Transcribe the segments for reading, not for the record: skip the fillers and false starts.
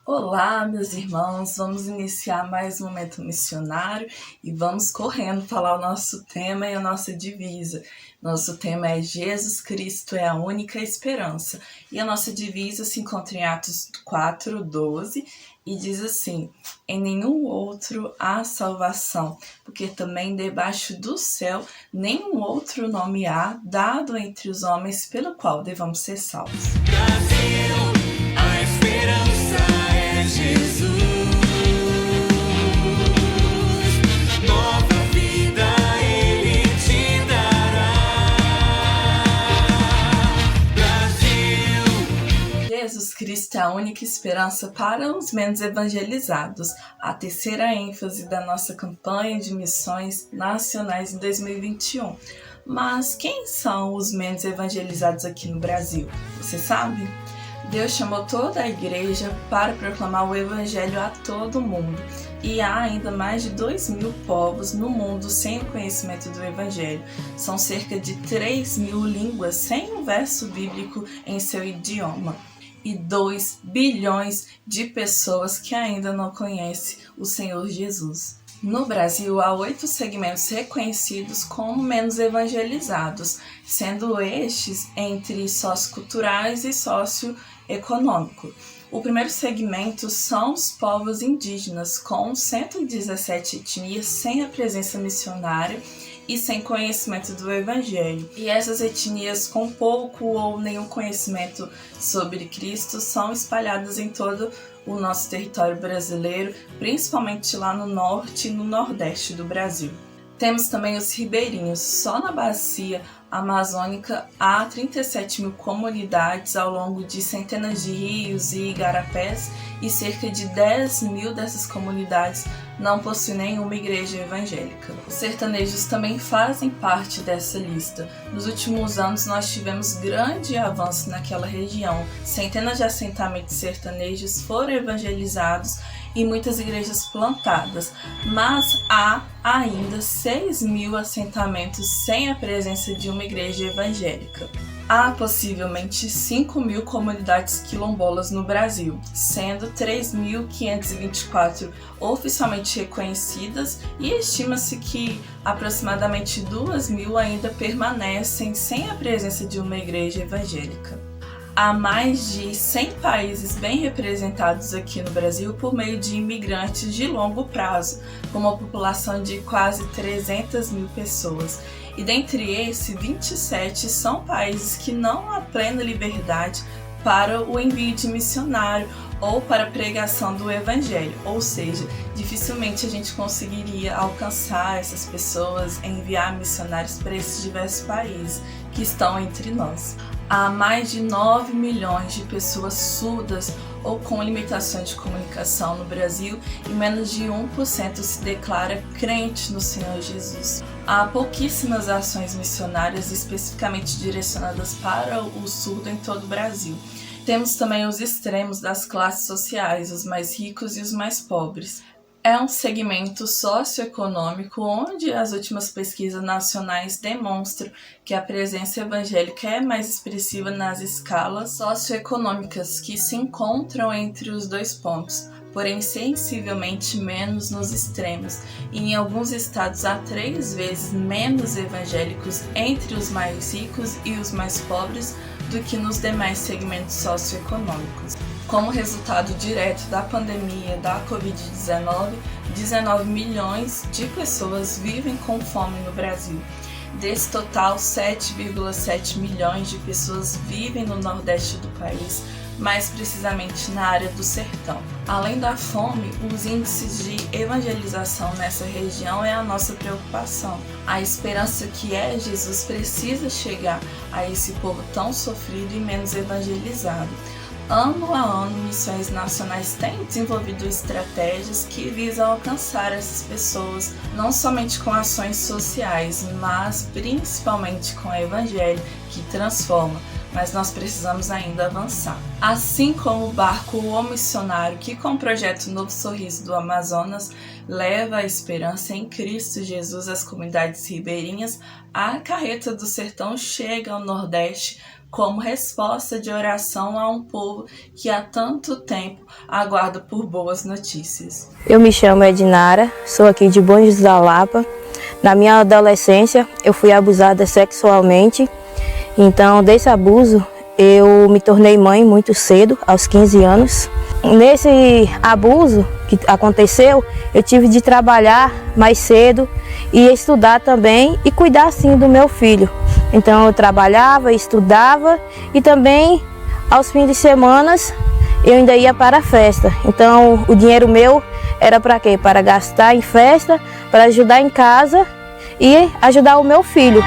Olá, meus irmãos, vamos iniciar mais um momento missionário e vamos correndo falar o nosso tema e a nossa divisa. Nosso tema é Jesus Cristo é a única esperança e a nossa divisa se encontra em Atos 4:12 e diz assim: em nenhum outro há salvação, porque também debaixo do céu nenhum outro nome há dado entre os homens pelo qual devamos ser salvos. Brasil, a esperança é Jesus. Nova vida Ele te dará. Brasil. Jesus Cristo é a única esperança para os menos evangelizados, a terceira ênfase da nossa campanha de missões nacionais em 2021. Mas quem são os menos evangelizados aqui no Brasil? Você sabe? Deus chamou toda a igreja para proclamar o evangelho a todo mundo. E há ainda mais de 2.000 povos no mundo sem o conhecimento do evangelho. São cerca de 3.000 línguas sem um verso bíblico em seu idioma. E 2 bilhões de pessoas que ainda não conhecem o Senhor Jesus. No Brasil, há 8 segmentos reconhecidos como menos evangelizados, sendo estes entre socioculturais e socioeconômico. O primeiro segmento são os povos indígenas, com 117 etnias sem a presença missionária e sem conhecimento do Evangelho. E essas etnias com pouco ou nenhum conhecimento sobre Cristo são espalhadas em todo o nosso território brasileiro, principalmente lá no norte e no nordeste do Brasil. Temos também os ribeirinhos. Só na bacia amazônica há 37.000 comunidades ao longo de centenas de rios e igarapés, e cerca de 10.000 dessas comunidades não possuem nenhuma igreja evangélica. Os sertanejos também fazem parte dessa lista. Nos últimos anos nós tivemos grande avanço naquela região. Centenas de assentamentos sertanejos foram evangelizados e muitas igrejas plantadas, mas há ainda 6.000 assentamentos sem a presença de uma igreja evangélica. Há possivelmente 5.000 comunidades quilombolas no Brasil, sendo 3.524 oficialmente reconhecidas, e estima-se que aproximadamente 2.000 ainda permanecem sem a presença de uma igreja evangélica. Há mais de 100 países bem representados aqui no Brasil por meio de imigrantes de longo prazo, com uma população de quase 300.000 pessoas. E dentre esses, 27 são países que não há plena liberdade para o envio de missionário ou para a pregação do evangelho, ou seja, dificilmente a gente conseguiria alcançar essas pessoas, enviar missionários para esses diversos países que estão entre nós. Há mais de 9 milhões de pessoas surdas ou com limitações de comunicação no Brasil, e menos de 1% se declara crente no Senhor Jesus. Há pouquíssimas ações missionárias especificamente direcionadas para o surdo em todo o Brasil. Temos também os extremos das classes sociais, os mais ricos e os mais pobres. É um segmento socioeconômico onde as últimas pesquisas nacionais demonstram que a presença evangélica é mais expressiva nas escalas socioeconômicas que se encontram entre os dois pontos, porém sensivelmente menos nos extremos, e em alguns estados há 3 vezes menos evangélicos entre os mais ricos e os mais pobres do que nos demais segmentos socioeconômicos. Como resultado direto da pandemia da Covid-19, 19 milhões de pessoas vivem com fome no Brasil. Desse total, 7,7 milhões de pessoas vivem no nordeste do país, mais precisamente na área do sertão. Além da fome, os índices de evangelização nessa região é a nossa preocupação. A esperança que é Jesus precisa chegar a esse povo tão sofrido e menos evangelizado. Ano a ano, missões nacionais têm desenvolvido estratégias que visam alcançar essas pessoas, não somente com ações sociais, mas principalmente com o Evangelho, que transforma, mas nós precisamos ainda avançar. Assim como o barco O Missionário, que com o projeto Novo Sorriso do Amazonas leva a esperança em Cristo Jesus às comunidades ribeirinhas, a Carreta do Sertão chega ao Nordeste como resposta de oração a um povo que há tanto tempo aguarda por boas notícias. Eu me chamo Edinara, sou aqui de Bom Jesus da Lapa. Na minha adolescência, eu fui abusada sexualmente. Então, desse abuso, eu me tornei mãe muito cedo, aos 15 anos. Nesse abuso que aconteceu, eu tive de trabalhar mais cedo e estudar também e cuidar, sim, do meu filho. Então, eu trabalhava, estudava e também, aos fins de semana, eu ainda ia para a festa. Então, o dinheiro meu era para quê? Para gastar em festa, para ajudar em casa e ajudar o meu filho.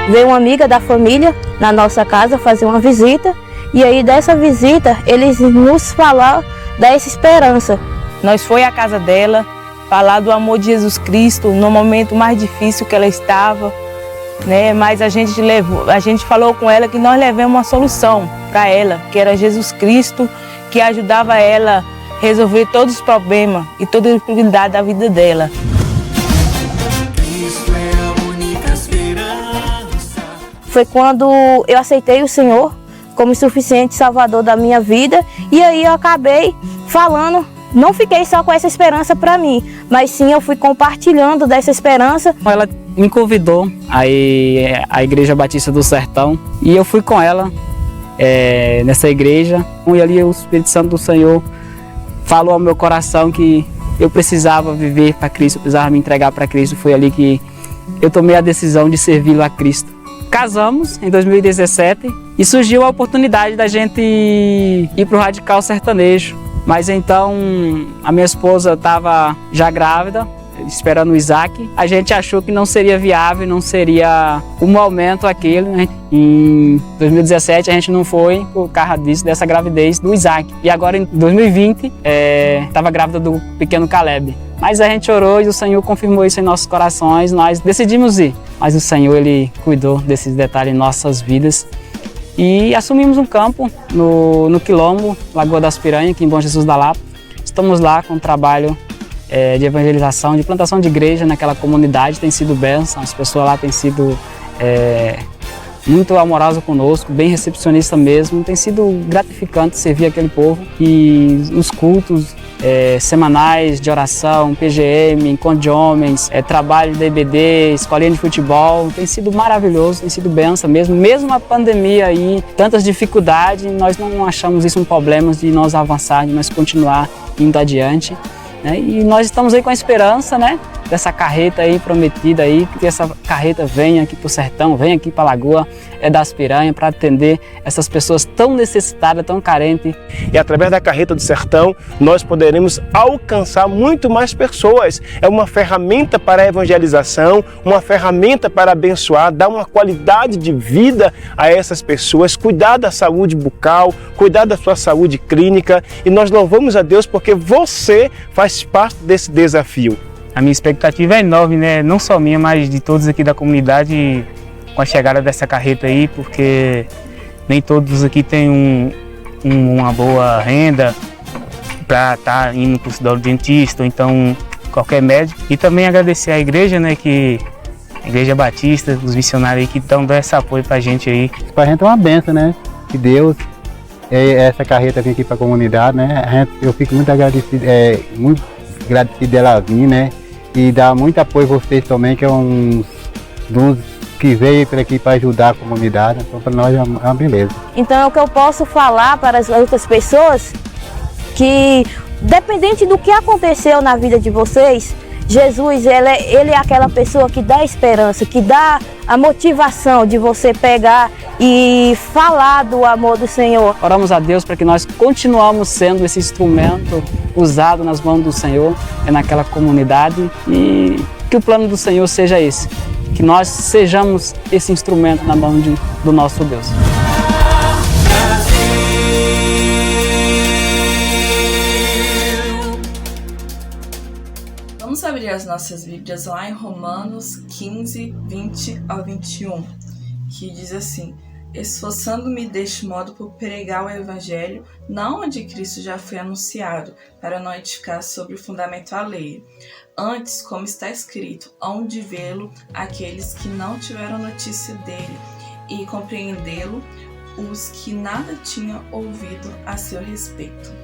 Veio uma amiga da família na nossa casa fazer uma visita e aí dessa visita eles nos falaram dessa esperança. Nós foi à casa dela falar do amor de Jesus Cristo no momento mais difícil que ela estava, né? Mas a gente falou com ela que nós levamos uma solução para ela, que era Jesus Cristo, que ajudava ela a resolver todos os problemas e toda a dificuldade da vida dela. Foi quando eu aceitei o Senhor como suficiente salvador da minha vida e aí eu acabei falando, não fiquei só com essa esperança para mim, mas sim eu fui compartilhando dessa esperança. Ela me convidou aí à Igreja Batista do Sertão e eu fui com ela nessa igreja e ali o Espírito Santo do Senhor falou ao meu coração que eu precisava viver para Cristo, eu precisava me entregar para Cristo. Foi ali que eu tomei a decisão de servi-lo a Cristo. Casamos em 2017 e surgiu a oportunidade da gente ir para o Radical Sertanejo. Mas então a minha esposa estava já grávida, esperando o Isaac. A gente achou que não seria viável, não seria o momento aquele, né? Em 2017 a gente não foi por causa dessa gravidez do Isaac. E agora em 2020 estava grávida do pequeno Caleb. Mas a gente orou e o Senhor confirmou isso em nossos corações, nós decidimos ir. Mas o Senhor, Ele cuidou desses detalhes em nossas vidas. E assumimos um campo no Quilombo, Lagoa das Piranhas, aqui em Bom Jesus da Lapa. Estamos lá com um trabalho de evangelização, de plantação de igreja naquela comunidade. Tem sido bênção, as pessoas lá têm sido muito amorosas conosco, bem recepcionistas mesmo. Tem sido gratificante servir aquele povo. E os cultos semanais de oração, PGM, encontro de homens, trabalho de EBD, escolinha de futebol, tem sido maravilhoso, tem sido bênção mesmo a pandemia aí, tantas dificuldades, nós não achamos isso um problema de nós avançar, de nós continuar indo adiante, né? E nós estamos aí com a esperança, né, dessa carreta aí prometida aí, que essa carreta venha aqui para o sertão, venha aqui para a Lagoa das Piranhas para atender essas pessoas tão necessitadas, tão carentes. E através da carreta do sertão nós poderemos alcançar muito mais pessoas. É uma ferramenta para a evangelização, uma ferramenta para abençoar, dar uma qualidade de vida a essas pessoas, cuidar da saúde bucal, cuidar da sua saúde clínica. E nós louvamos a Deus porque você faz parte desse desafio. A minha expectativa é enorme, né? Não só minha, mas de todos aqui da comunidade com a chegada dessa carreta aí, porque nem todos aqui têm uma boa renda para estar indo para o dentista, ou então qualquer médico. E também agradecer à igreja, né, que a Igreja Batista, os missionários aí que estão dando esse apoio para a gente aí. Para a gente é uma benção, né? Que Deus, essa carreta vem aqui para a comunidade, né? Eu fico muito agradecido, muito agradecido dela vir, né? E dá muito apoio a vocês também, que é um dos que veio por aqui para ajudar a comunidade. Então, para nós é uma beleza. Então, o que eu posso falar para as outras pessoas, que dependente do que aconteceu na vida de vocês, Jesus, ele é aquela pessoa que dá esperança, que dá a motivação de você pegar e falar do amor do Senhor. Oramos a Deus para que nós continuamos sendo esse instrumento usado nas mãos do Senhor, naquela comunidade, e que o plano do Senhor seja esse, que nós sejamos esse instrumento na mão do nosso Deus. Vamos abrir as nossas Bíblias lá em Romanos 15, 20 ao 21, que diz assim: esforçando-me deste modo por pregar o Evangelho, não onde Cristo já foi anunciado, para não edificar sobre o fundamento alheio. Antes, como está escrito, hão de vê-lo aqueles que não tiveram notícia dele, e compreendê-lo os que nada tinham ouvido a seu respeito.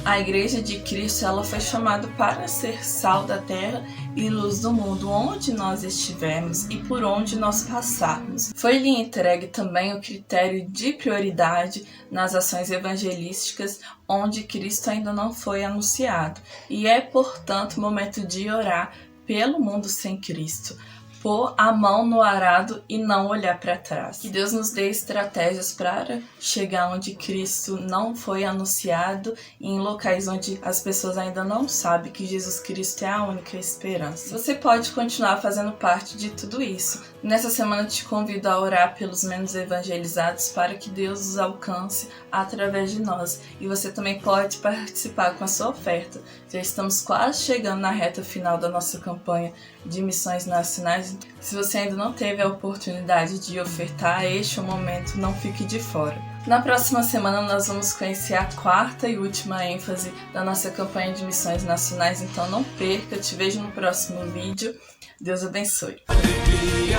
A Igreja de Cristo ela foi chamada para ser sal da terra e luz do mundo, onde nós estivermos e por onde nós passarmos. Foi-lhe entregue também o critério de prioridade nas ações evangelísticas, onde Cristo ainda não foi anunciado. E é, portanto, momento de orar pelo mundo sem Cristo. Pôr a mão no arado e não olhar para trás. Que Deus nos dê estratégias para chegar onde Cristo não foi anunciado e em locais onde as pessoas ainda não sabem que Jesus Cristo é a única esperança. Você pode continuar fazendo parte de tudo isso. Nessa semana te convido a orar pelos menos evangelizados para que Deus os alcance através de nós. E você também pode participar com a sua oferta. Já estamos quase chegando na reta final da nossa campanha de missões nacionais. Se você ainda não teve a oportunidade de ofertar, este é o momento, não fique de fora. Na próxima semana nós vamos conhecer a quarta e última ênfase da nossa campanha de missões nacionais, então não perca, eu te vejo no próximo vídeo. Deus abençoe. Alegria,